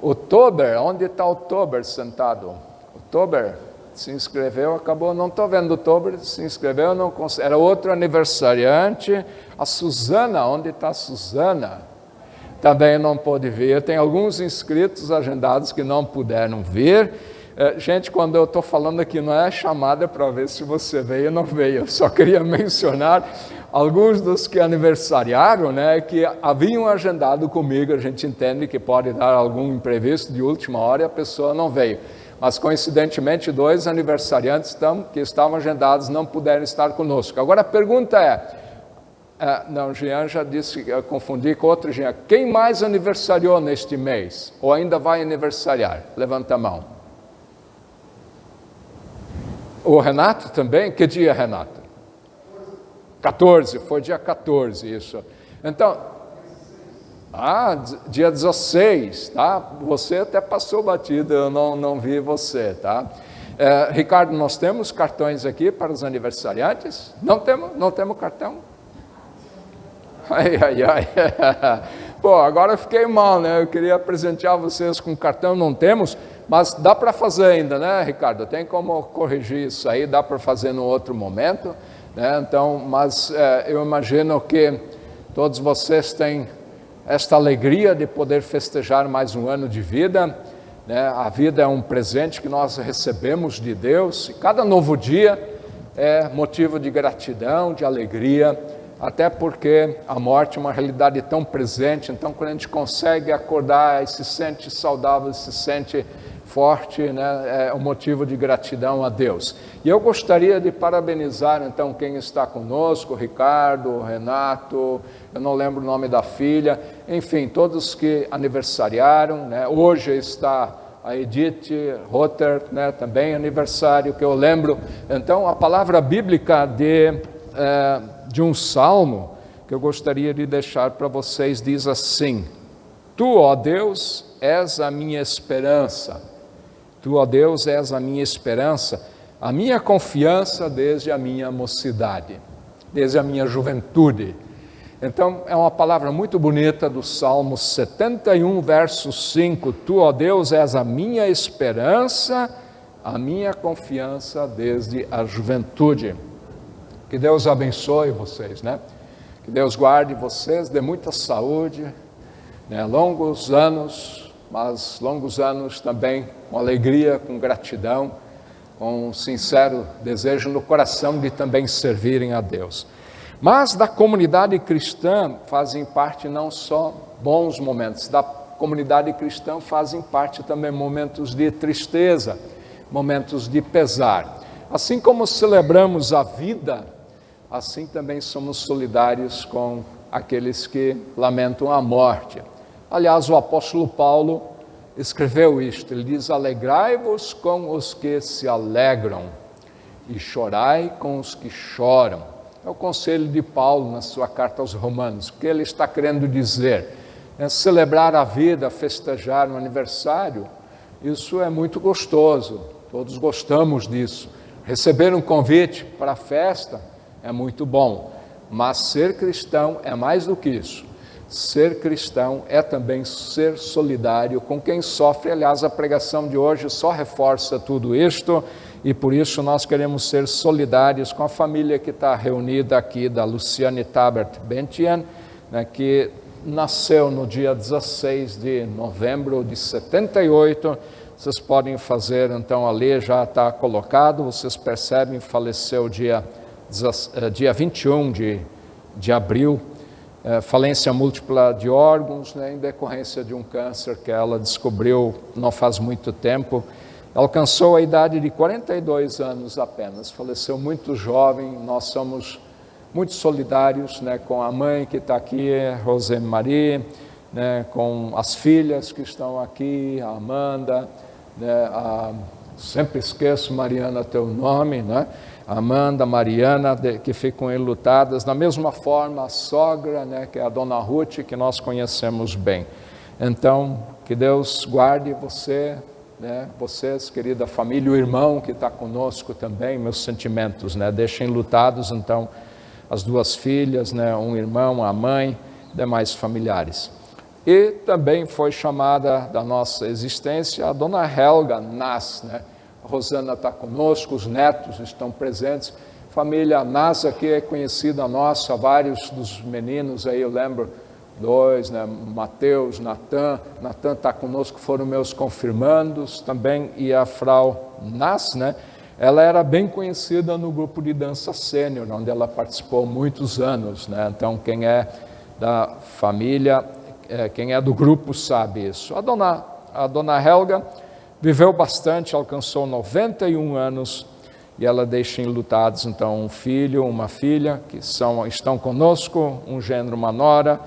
O Tober, onde está o Tober sentado? O Tober se inscreveu, acabou, não estou vendo o Tober, se inscreveu, não consegui. Era outro aniversariante. A Suzana, onde está a Suzana? Também não pôde vir. Tem alguns inscritos agendados que não puderam vir. Gente, quando eu estou falando aqui, não é chamada para ver se você veio ou não veio. Eu só queria mencionar alguns dos que aniversariaram, né, que haviam agendado comigo. A gente entende que pode dar algum imprevisto de última hora e a pessoa não veio. Mas, coincidentemente, 2 aniversariantes que estavam agendados não puderam estar conosco. Agora, a pergunta não, Jean já disse, eu confundi com outro Jean. Quem mais aniversariou neste mês? Ou ainda vai aniversariar? Levanta a mão. O Renato também? Que dia, Renato? 14, foi dia 14, isso. Então, dia 16, tá? Você até passou batido, eu não vi você, tá? Ricardo, nós temos cartões aqui para os aniversariantes? Não temos cartão? Ai. Pô, agora eu fiquei mal, né? Eu queria presentear vocês com cartão, não temos, mas dá para fazer ainda, né, Ricardo? Tem como corrigir isso aí, dá para fazer no outro momento, né? Então, mas eu imagino que todos vocês têm esta alegria de poder festejar mais um ano de vida, né? A vida é um presente que nós recebemos de Deus, e cada novo dia é motivo de gratidão, de alegria, até porque a morte é uma realidade tão presente. Então, quando a gente consegue acordar e se sente saudável, se sente forte, né, é um motivo de gratidão a Deus. E eu gostaria de parabenizar, então, quem está conosco, o Ricardo, o Renato, eu não lembro o nome da filha, enfim, todos que aniversariaram, né? Hoje está a Edith Rotter, né, também aniversário, que eu lembro. Então, a palavra bíblica de um salmo que eu gostaria de deixar para vocês diz assim: Tu, ó Deus, és a minha esperança. Tu, ó Deus, és a minha esperança, a minha confiança desde a minha mocidade, desde a minha juventude. Então, é uma palavra muito bonita do Salmo 71, verso 5. Tu, ó Deus, és a minha esperança, a minha confiança desde a juventude. Que Deus abençoe vocês, né? Que Deus guarde vocês, dê muita saúde, né? Longos anos, mas longos anos também com alegria, com gratidão, com um sincero desejo no coração de também servirem a Deus. Mas da comunidade cristã fazem parte não só bons momentos, da comunidade cristã fazem parte também momentos de tristeza, momentos de pesar. Assim como celebramos a vida, assim também somos solidários com aqueles que lamentam a morte. Aliás, o apóstolo Paulo escreveu isto, ele diz: alegrai-vos com os que se alegram e chorai com os que choram. É o conselho de Paulo na sua carta aos Romanos. O que ele está querendo dizer? Celebrar a vida, festejar um aniversário, isso é muito gostoso, todos gostamos disso. Receber um convite para a festa é muito bom, mas ser cristão é mais do que isso. Ser cristão é também ser solidário com quem sofre. Aliás, a pregação de hoje só reforça tudo isto, e por isso nós queremos ser solidários com a família que está reunida aqui, da Luciane Tabert Bentian, né, que nasceu no dia 16 de novembro de 78, vocês podem fazer, então ali já está colocado, vocês percebem, faleceu dia 21 de abril, falência múltipla de órgãos, né, em decorrência de um câncer que ela descobriu não faz muito tempo. Alcançou a idade de 42 anos apenas, faleceu muito jovem. Nós somos muito solidários, né, com a mãe que está aqui, Rosemarie, né, com as filhas que estão aqui, a Amanda, né, sempre esqueço, Mariana, teu nome, né? Amanda, Mariana, que ficam enlutadas, da mesma forma a sogra, né, que é a dona Ruth, que nós conhecemos bem. Então, que Deus guarde você, né, vocês, querida família, o irmão que está conosco também, meus sentimentos, né, deixem lutados, então, as duas filhas, né, um irmão, a mãe, demais familiares. E também foi chamada da nossa existência a dona Helga Nas, né? A Rosana está conosco, os netos estão presentes. Família Nas aqui é conhecida nossa, vários dos meninos aí, eu lembro, dois, né? Mateus, Natan está conosco, foram meus confirmandos também, e a Frau Nass, né? Ela era bem conhecida no grupo de dança sênior, onde ela participou muitos anos, né? Então, quem é da família, quem é do grupo sabe isso. A dona Helga viveu bastante, alcançou 91 anos, e ela deixa enlutados, então, um filho, uma filha, que estão conosco, um genro, uma nora,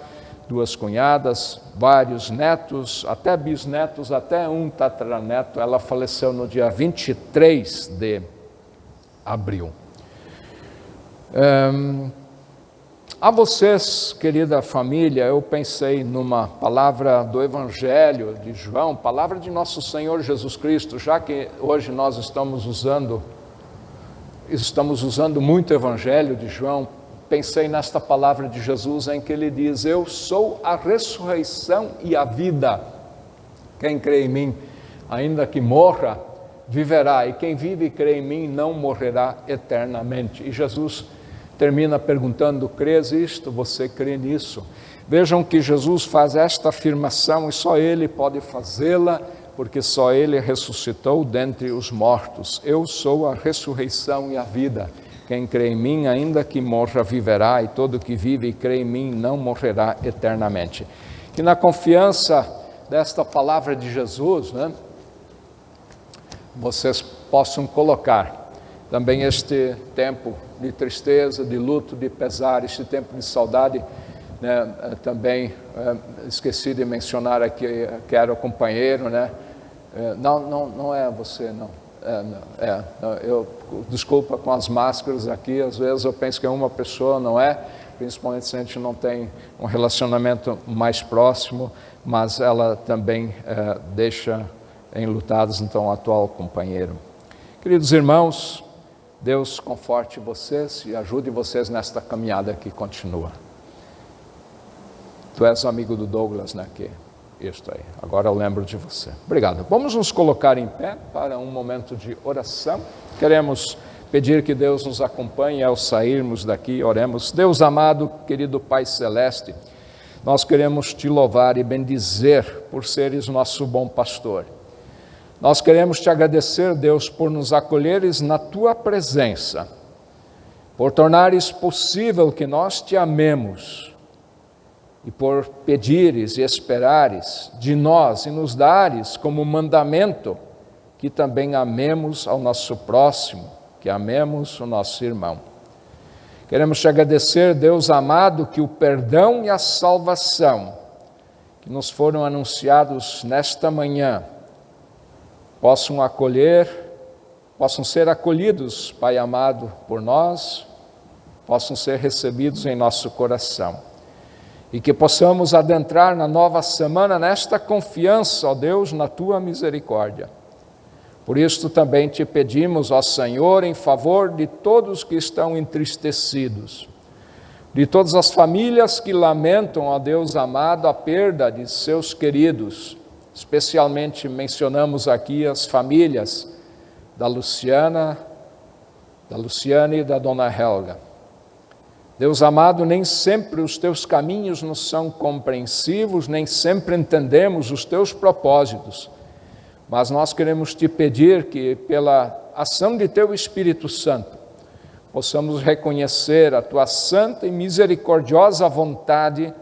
2 cunhadas, vários netos, até bisnetos, até um tataraneto. Ela faleceu no dia 23 de abril. A vocês, querida família, eu pensei numa palavra do Evangelho de João, palavra de nosso Senhor Jesus Cristo, já que hoje nós estamos usando muito o Evangelho de João. Pensei nesta palavra de Jesus em que ele diz: eu sou a ressurreição e a vida. Quem crê em mim, ainda que morra, viverá, e quem vive e crê em mim não morrerá eternamente. E Jesus termina perguntando: crês isto? Você crê nisso? Vejam que Jesus faz esta afirmação e só Ele pode fazê-la, porque só Ele ressuscitou dentre os mortos. Eu sou a ressurreição e a vida. Quem crê em mim, ainda que morra, viverá, e todo que vive e crê em mim não morrerá eternamente. E na confiança desta palavra de Jesus, né, vocês possam colocar também este tempo de tristeza, de luto, de pesar, este tempo de saudade, né, também esqueci de mencionar aqui, que era o companheiro, né? Não é você, não. Desculpa com as máscaras aqui, às vezes eu penso que é uma pessoa, não é? Principalmente se a gente não tem um relacionamento mais próximo, mas ela também deixa enlutados, então, o atual companheiro. Queridos irmãos, Deus conforte vocês e ajude vocês nesta caminhada que continua. Tu és amigo do Douglas, né? Isto aí, agora eu lembro de você. Obrigado. Vamos nos colocar em pé para um momento de oração. Queremos pedir que Deus nos acompanhe ao sairmos daqui. Oremos. Deus amado, querido Pai Celeste, nós queremos Te louvar e bendizer por seres nosso bom pastor. Nós queremos Te agradecer, Deus, por nos acolheres na Tua presença, por tornares possível que nós Te amemos, e por pedires e esperares de nós e nos dares como mandamento que também amemos ao nosso próximo, que amemos o nosso irmão. Queremos Te agradecer, Deus amado, que o perdão e a salvação que nos foram anunciados nesta manhã possam ser acolhidos, Pai amado, por nós, possam ser recebidos em nosso coração. E que possamos adentrar na nova semana nesta confiança, ó Deus, na Tua misericórdia. Por isto também Te pedimos, ó Senhor, em favor de todos que estão entristecidos, de todas as famílias que lamentam, ó Deus amado, a perda de seus queridos. Especialmente mencionamos aqui as famílias da Luciane e da Dona Helga. Deus amado, nem sempre os Teus caminhos nos são compreensivos, nem sempre entendemos os Teus propósitos, mas nós queremos Te pedir que, pela ação de Teu Espírito Santo, possamos reconhecer a Tua santa e misericordiosa vontade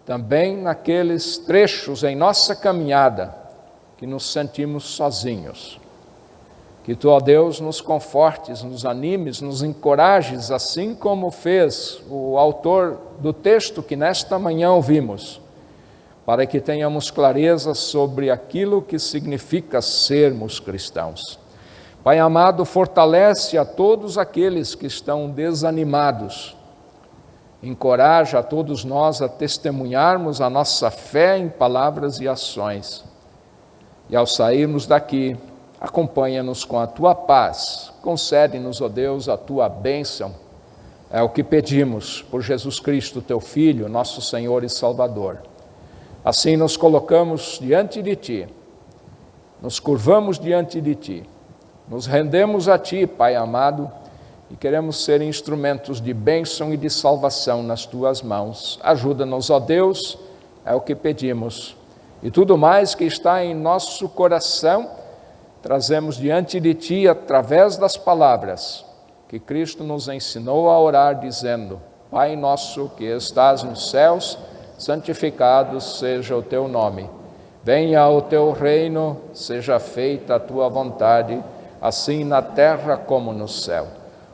também naqueles trechos em nossa caminhada que nos sentimos sozinhos. Que Tu, ó Deus, nos confortes, nos animes, nos encorajes, assim como fez o autor do texto que nesta manhã ouvimos, para que tenhamos clareza sobre aquilo que significa sermos cristãos. Pai amado, fortalece a todos aqueles que estão desanimados, encoraja a todos nós a testemunharmos a nossa fé em palavras e ações. E ao sairmos daqui, acompanha-nos com a Tua paz, concede-nos, ó Deus, a Tua bênção. É o que pedimos por Jesus Cristo, Teu Filho, nosso Senhor e Salvador. Assim nos colocamos diante de Ti, nos curvamos diante de Ti, nos rendemos a Ti, Pai amado, e queremos ser instrumentos de bênção e de salvação nas tuas mãos. Ajuda-nos, ó Deus, é o que pedimos. E tudo mais que está em nosso coração, trazemos diante de ti através das palavras que Cristo nos ensinou a orar, dizendo: Pai nosso que estás nos céus, santificado seja o teu nome. Venha o teu reino, seja feita a tua vontade, assim na terra como no céu.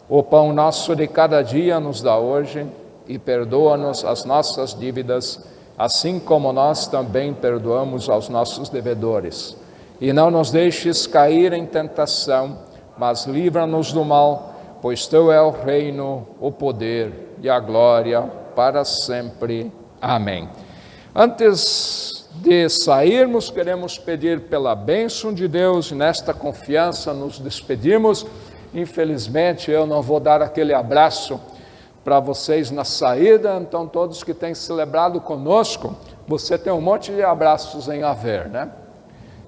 O pão nosso de cada dia nos dá hoje, e perdoa-nos as nossas dívidas, assim como nós também perdoamos aos nossos devedores. E não nos deixes cair em tentação, mas livra-nos do mal, pois teu é o reino, o poder e a glória para sempre. Amém. Antes de sairmos, queremos pedir pela bênção de Deus, e nesta confiança nos despedimos. Infelizmente, eu não vou dar aquele abraço para vocês na saída, então todos que têm celebrado conosco, você tem um monte de abraços em haver, né?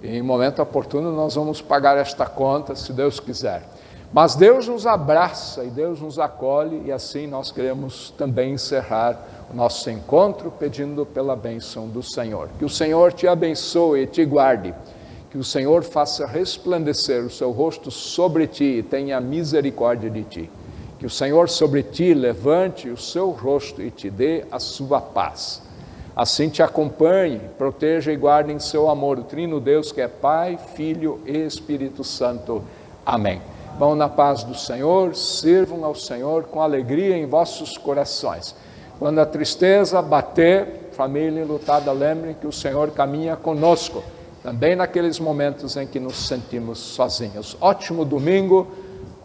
E em momento oportuno nós vamos pagar esta conta, se Deus quiser. Mas Deus nos abraça e Deus nos acolhe, e assim nós queremos também encerrar o nosso encontro pedindo pela bênção do Senhor. Que o Senhor te abençoe e te guarde, que o Senhor faça resplandecer o seu rosto sobre ti e tenha misericórdia de ti. Que o Senhor sobre ti levante o seu rosto e te dê a sua paz. Assim te acompanhe, proteja e guarde em seu amor o Trino Deus que é Pai, Filho e Espírito Santo. Amém. Vão na paz do Senhor, sirvam ao Senhor com alegria em vossos corações. Quando a tristeza bater, família enlutada, lembrem que o Senhor caminha conosco, também naqueles momentos em que nos sentimos sozinhos. Ótimo domingo,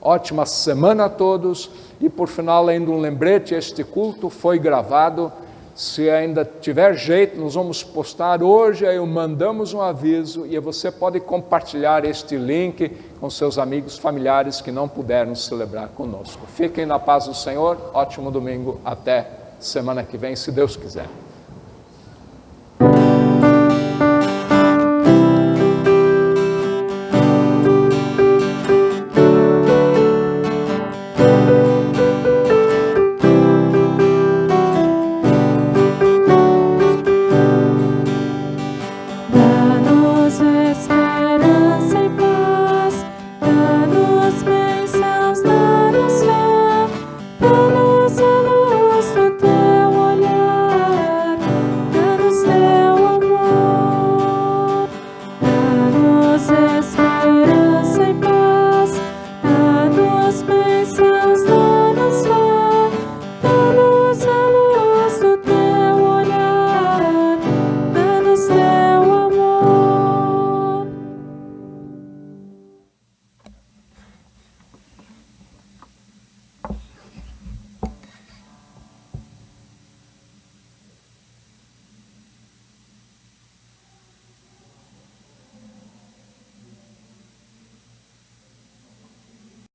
ótima semana a todos, e por final ainda um lembrete, este culto foi gravado. Se ainda tiver jeito, nós vamos postar hoje, aí mandamos um aviso e você pode compartilhar este link com seus amigos, familiares que não puderam celebrar conosco. Fiquem na paz do Senhor, ótimo domingo, até semana que vem, se Deus quiser.